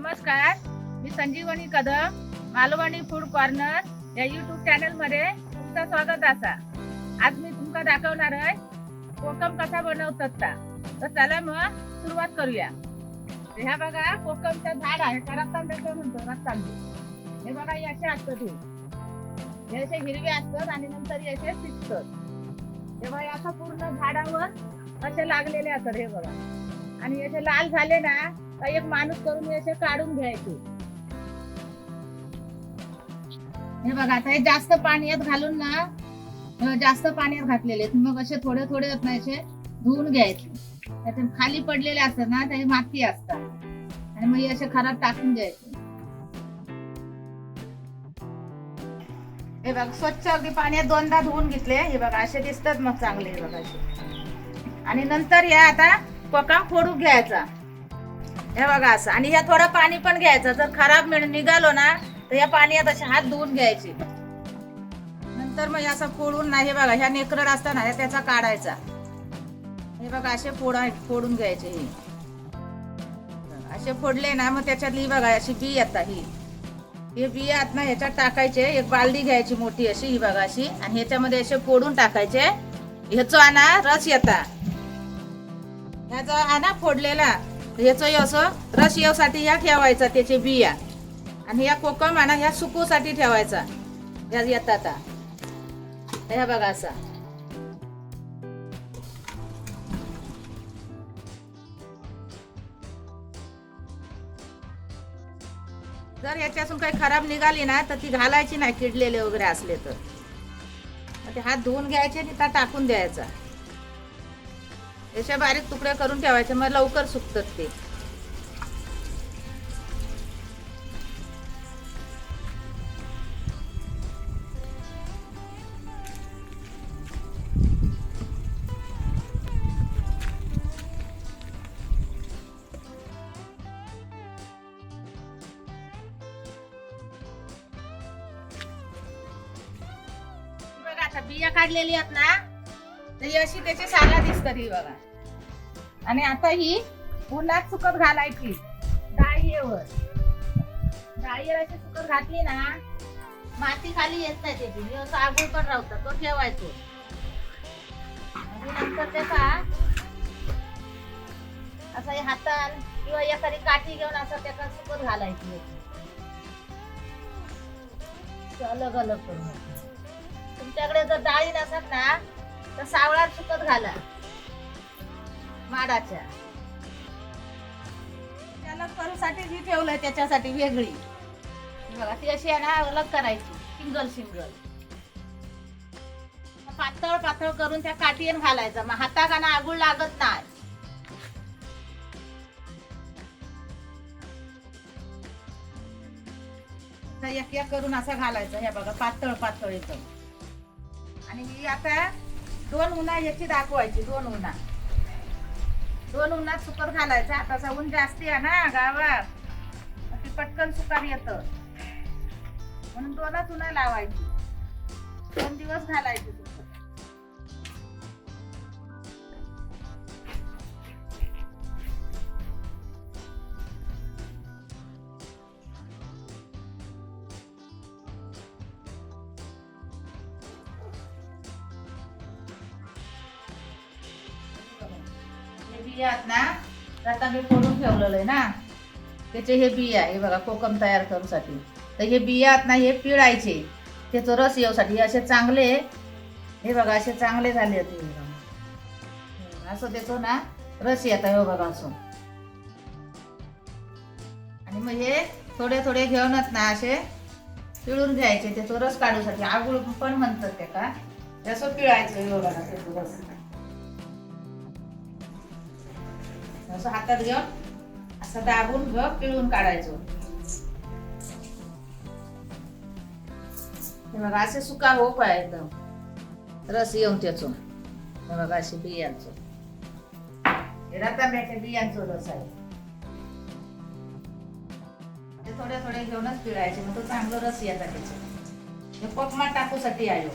नमस्कार, मी संजीवनी Kadam, Malvani food corner या YouTube channel मध्ये तुमचं स्वागत असा. आज मी तुमका दाखवणार आहे कोकम कसा बनवतात. तर चला मग सुरुवात करूया. ह्या बघा कोकमचं झाड आहे, रक्तांबे म्हणतो रक्तांबे. हे बघा असे असतात, हे असे हिरवे असतात आणि नंतर असे पिकतात. तेव्हा असं पूर्ण झाडावर असे लागलेले असतात. हे बघा, आणि असे लाल झाले ना तर एक माणूस करून असे काढून घ्यायचे. हे बघा, आता हे जास्त पाण्यात घालून ना, जास्त पाण्यात घातलेले मग असे थोडे थोडे असे धुवून घ्यायचे. त्याचे खाली पडलेले असतात ना, त्याची माती असतात आणि मग असे खराब टाकून घ्यायचे. हे बघा, स्वच्छ अगदी पाण्यात दोनदा धुवून घेतले. हे बघा असे दिसतात मग चांगले. हे बघा असे. आणि नंतर या आता कोकम फोडून घ्यायचा. हे बघा असं. आणि ह्या थोडं पाणी पण घ्यायचं. जर खराब निघालो ना तर या पाण्यात असे हात धुवून घ्यायचे. नंतर मग असं फोडून ना, हे बघा ह्या नेकरड असतात ना त्याचा काढायचा. हे बघा असे फोडून घ्यायचे. हे असे फोडले ना मग त्याच्यातली बघा अशी बी येतात. हे बिया आहेत ना ह्याच्यात टाकायचे. एक बालदी घ्यायची मोठी अशी, ही बघा अशी, आणि ह्याच्यामध्ये असे फोडून टाकायचे. ह्याचा ना रस येता, ह्याचा आणा फोडलेला ह्याचं असं रस येऊसाठी ह्या ठेवायचा त्याचे बिया. आणि ह्या कोकम आणा ह्या सुकूसाठी ठेवायचा. ह्या येतात ह्या बघा असा. जर ह्याच्यातून काही खराब निघाली ना तर ती घालायची नाही, किडलेले वगैरे असले तर. ते हात धुवून घ्यायचे आणि त्या टाकून द्यायचा. याचे बारीक तुकडे करून ठेवायचे, मग लवकर सुकतात ते. बघा आता बिया काढलेली आहेत ना, तर अशी त्याची साला दिसतात. ही बघा. आणि आता ही उन्हात सुकत घालायची डाळीवर. डाळीवर अशी सुकत घातली ना, माती खाली येत नाही त्याची. असं आगुळ पण राहतात, तो ठेवायचो. आणि नंतर त्याचा असं हातात किंवा एखादी काठी घेऊन असं त्याचा सुकत घालायची. अलग अलग करून. तुमच्याकडे जर डाळी नसत ना तर सावळात सुकत घाला माडाच्या. त्याला करूसाठी जी ठेवलंय त्याच्यासाठी वेगळी बघा, ती अशी आहे ना अलग करायची. सिंगल सिंगल पातळ पातळ करून त्या काठीने घालायचा. मग हाताखाना आगुळ लागत नाही. एक एक करून असं घालायचं. हे बघा पातळ पातळ येतं. आणि ही आता 2 उन्हा याची दाखवायची. 2 उन्हा, 2 उन्हात सुकत घालायचं. आताचा ऊन जास्ती आहे ना गावात, ती पटकन सुकार येतं म्हणून 2च उन्हा लावायची. 2 दिवस घालायची. बिया आहेत ना, आता मी फोडून ठेवलेलं आहे ना त्याचे हे बिया. हे बघा कोकम तयार करूसाठी. तर हे बिया आहेत ना हे पिळायचे त्याचं रस येऊसाठी. असे चांगले, हे बघा असे चांगले झाले होते. असं त्याचं ना रस येत आहे. बघा असं. आणि मग हे थोडे थोडे घेऊनच ना असे पिळून घ्यायचे त्याचं रस काढूसाठी. आगुळ पण म्हणतात ते का, असं पिळायचं. बघा त्याचं रस असं हातात घेऊन असं दाबून पिळून काढायचं. हे बघा असे सुका हो पाहिजे रस येऊन त्याचं. हे बघा असे बियांचं, रतांब्याच्या बियांचं रस आहे. ते थोडे थोडे घेऊनच पिळायचे, मग तो चांगला रस येतात त्याचे. हे कोकमात टाकूसाठी आहे.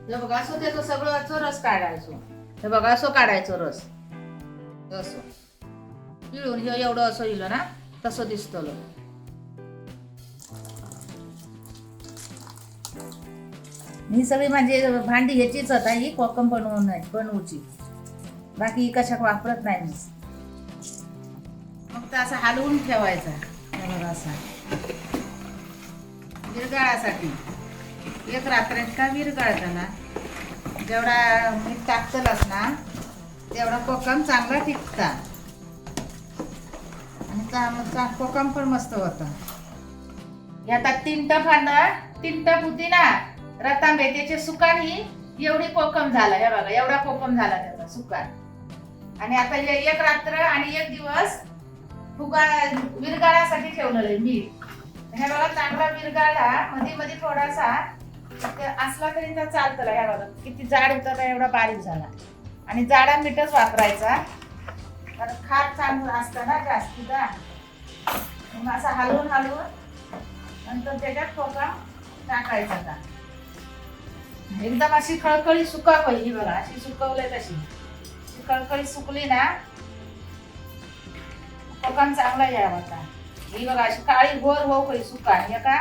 हे बघा असं त्याचं सगळं रस काढायचो. हे बघा असं काढायचं रस असं पिळून हे एवढं असं येईल ना तसं दिसतं. ही सगळी म्हणजे भांडी ह्याचीच आता ही कोकम बनवूची, बाकी कशाक वापरत नाही मी. फक्त असं हलवून ठेवायचा बघा असा विरघळासाठी. एक रात्र का विरघळता ना जेवढा मीठ टाकतलस ना तेवढा कोकम चांगला टिकता आणि कोकम पण मस्त होता. यात 3 टप हळद, 3 टप पुदिना, रतांबे त्याचे सुकान ही एवढी कोकम झाला. हे बघा एवढा कोकम झाला त्याचा सुकान. आणि आता हे एक रात्र आणि एक दिवस विरघळासाठी ठेवलेलं आहे मीठ. हे बघा चांगला विरघळला. मध्ये मध्ये थोडासा असला तरी तर चालतं. ह्या बघा किती जाड होता तर एवढा बारीक झाला. आणि जाडा मीठच वापरायचा कारण खार चांगलं असतं ना जास्तीचा. मग असं हलवून नंतर त्याच्यात कोकम टाकायचा का एकदम अशी खळखळी सुका होईल. बघा अशी सुकवलंय तशी खळखळी सुकली ना कोकम चांगला यावा आता. ही बघा अशी काळी घोर हो सुका. हे का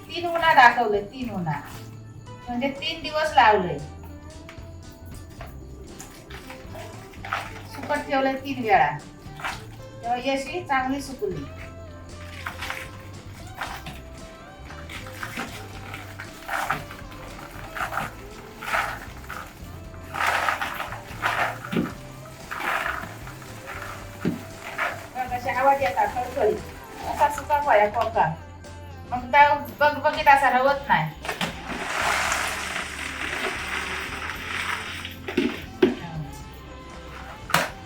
3 उन्हा दाखवलंय, 3 उन्हा म्हणजे 3 दिवस लावलंय. सुकट ठेवलंय 3 वेळा तेव्हा ही अशी चांगली सुकली. आवाज येतात खळखळी असा सुका व्हाया कोका. मग त्या बघित असा रवत नाही.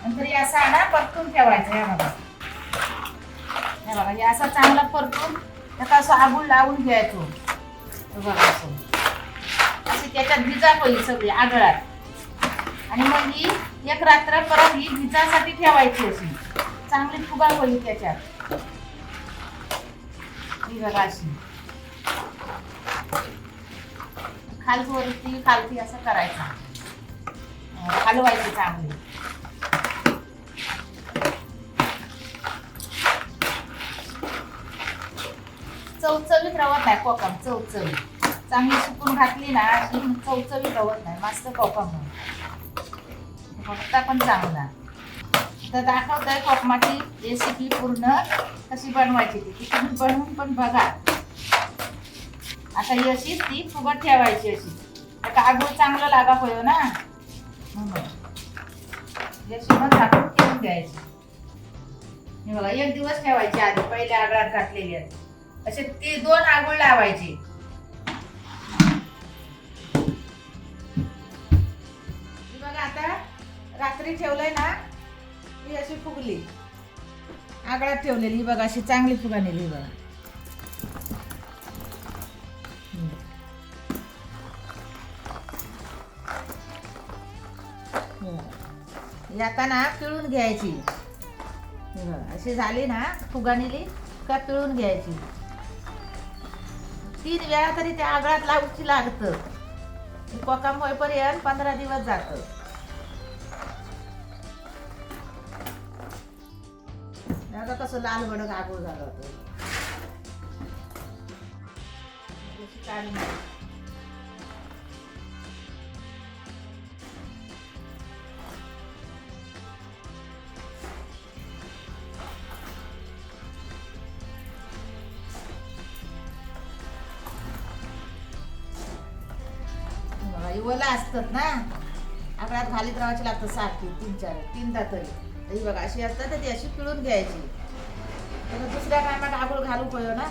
नंतर असा ना परतून ठेवायचा. हे बघा हे असा चांगला परतून त्याचा असं आगुळ लावून घ्यायचो. बघा असं अशी त्याच्यात भिजा होईल सगळी आगळात. आणि मग ही एक रात्र परत ही भिजासाठी ठेवायची अशी चांगली फुगा होईल त्याच्यात. ही बघा अशी खालती असं करायचं हलवायची चांगली. चवचवीत रवत नाही कोकम. चवचवीत चांगली सुकून घातली ना अशी चवचवीत रवत नाही. मस्त कोकम फक्त पण चांगला. तर दाखवतोय कोकमाची रेसिपी पूर्ण कशी बनवायची ती तुम्ही बनवून पण बघा. आता ही अशी ती फुगत ठेवायची अशी. आता आगोळ चांगलं लागा होय ना म्हणून याची मग झाकून ठेवून द्यायची. हे बघा 1 दिवस ठेवायची आधी पहिल्या आगळात घातलेली असे ती 2 आगोळ लावायची. बघा आता रात्री ठेवलंय ना ही अशी फुगली आगळात ठेवलेली. बघा अशी चांगली फुगा नेली. बघा आता ना पिळून घ्यायची. बघा अशी झाली ना फुगा नेली का पिळून घ्यायची. 3 वेळा तरी त्या आगळात लावूची लागतं. कोकम होईपर्यंत 15 दिवस जातं. आता कसं लाल भडक आगोळ झालं होतं. वला असतात ना आगळात घालीत राहायची लागतं सारखी 3-4 तरी. ही बघा अशी असतात ती अशी पिळून घ्यायची. दुसऱ्या टायमात आगोळ घालू पडो ना.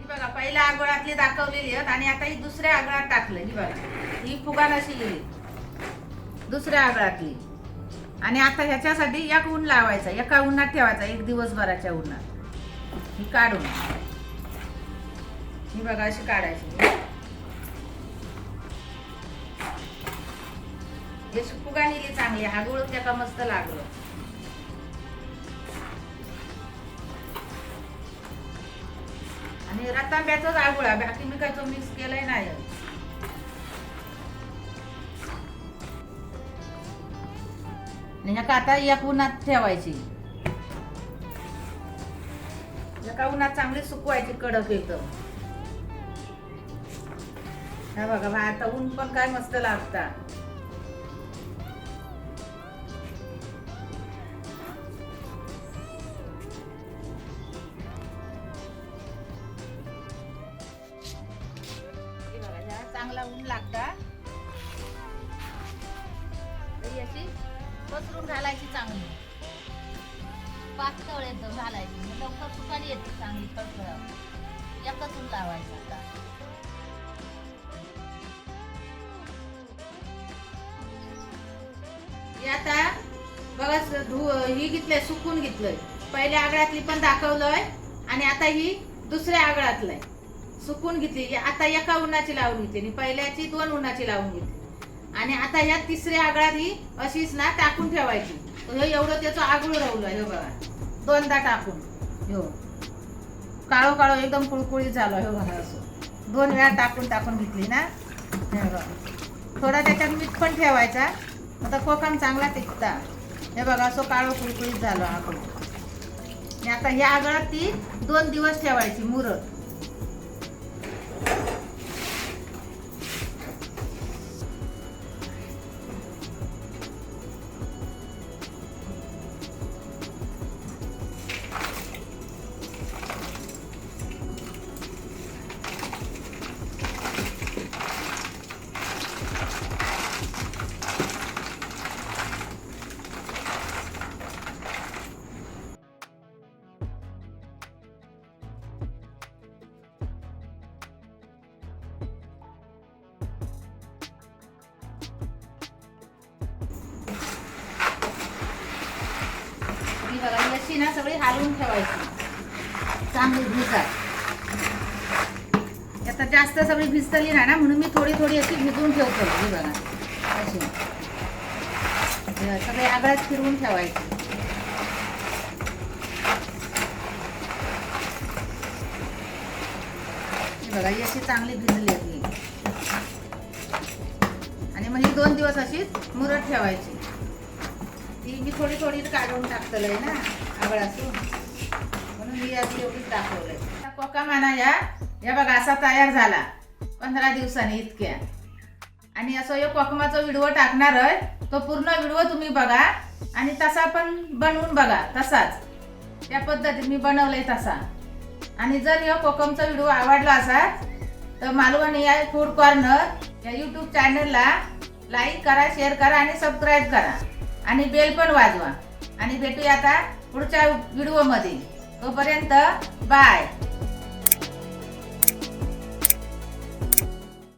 ही बघा पहिल्या आगळातली दाखवलेली आहेत आणि आता ही दुसऱ्या आगळात टाकलं. ही बघा ही फुगा नशी गेली दुसऱ्या आगळातली. आणि आता ह्याच्यासाठी एक ऊन लावायचा, एका उन्हात ठेवायचा, एक दिवसभराच्या उन्हात. ही काढून ही बघा अशी काढायची. हे फुगा नेली चांगली, हागुळ त्याका मस्त लागलं. आणि रतांब्याचाच आगुळा, बाकी मी काय तो मिक्स केलंय नाही. आता एक उन्हात ठेवायची, एका उन्हात चांगली सुकवायची कडक एकदम. हा बघा आता ऊन पण काय मस्त लागता. चांगला ऊन लागता. अशी पसरून घालायची चांगली, पातळ एकदम घालायची, लवकर सुकाणी येते चांगली खळखळ. एकच ऊन लावायचं. आता बघा ही घेतलंय, सुकून घेतलंय. पहिल्या आगळातली पण दाखवलंय आणि आता ही दुसऱ्या आगळातलंय सुकून घेतली. आता एका उन्हाची लावून घेतली, पहिल्याची 2 उन्हाची लावून घेतली. आणि आता या तिसऱ्या आगळात ही अशीच ना टाकून ठेवायची. हे एवढं त्याचं आगळू राहिलं. हे बघा 2दा टाकून हो काळो काळो एकदम कुळकुळीत झालं. हे बघा असं 2 वेळा टाकून टाकून घेतली ना. हे बघा थोडा त्याच्यात मीठ पण ठेवायचा. आता कोकम चांगला टिकता. हे बघा असं काळो कुळकुळीत झालं आगळ. आणि आता ह्या आगळात ती 2 दिवस ठेवायची मुरत. अशी ना सगळी हलवून ठेवायची चांगली भिजत. आता जास्त सगळी भिजतली ना म्हणून मी थोडी थोडी अशी भिजवून ठेवतो. ही बघा अशी सगळे आगळात फिरवून ठेवायची. बघा ही अशी चांगली भिजली होती. आणि मग ही 2 दिवस अशीच मुरत ठेवायची. ती मी थोडी थोडी काढून टाकतलंय ना आगळासून, म्हणून मी आधी एवढीच दाखवलंय. कोकम आणा या बघा असा तयार झाला 15 दिवसांनी इतक्या. आणि असं यो कोकमाचा व्हिडिओ टाकणार आहे, तो पूर्ण व्हिडिओ तुम्ही बघा आणि तसा पण बनवून बघा. तसाच त्या पद्धतीने मी बनवलंय तसा. आणि जर या कोकमचा व्हिडिओ आवडला असेल तर मालवणी फूड कॉर्नर या YouTube चॅनलला लाईक करा, शेअर करा आणि सबस्क्राईब करा आणि बेल पण वाजवा. आणि भेटूया आता पुढच्या व्हिडिओ मध्ये. तोपर्यंत बाय.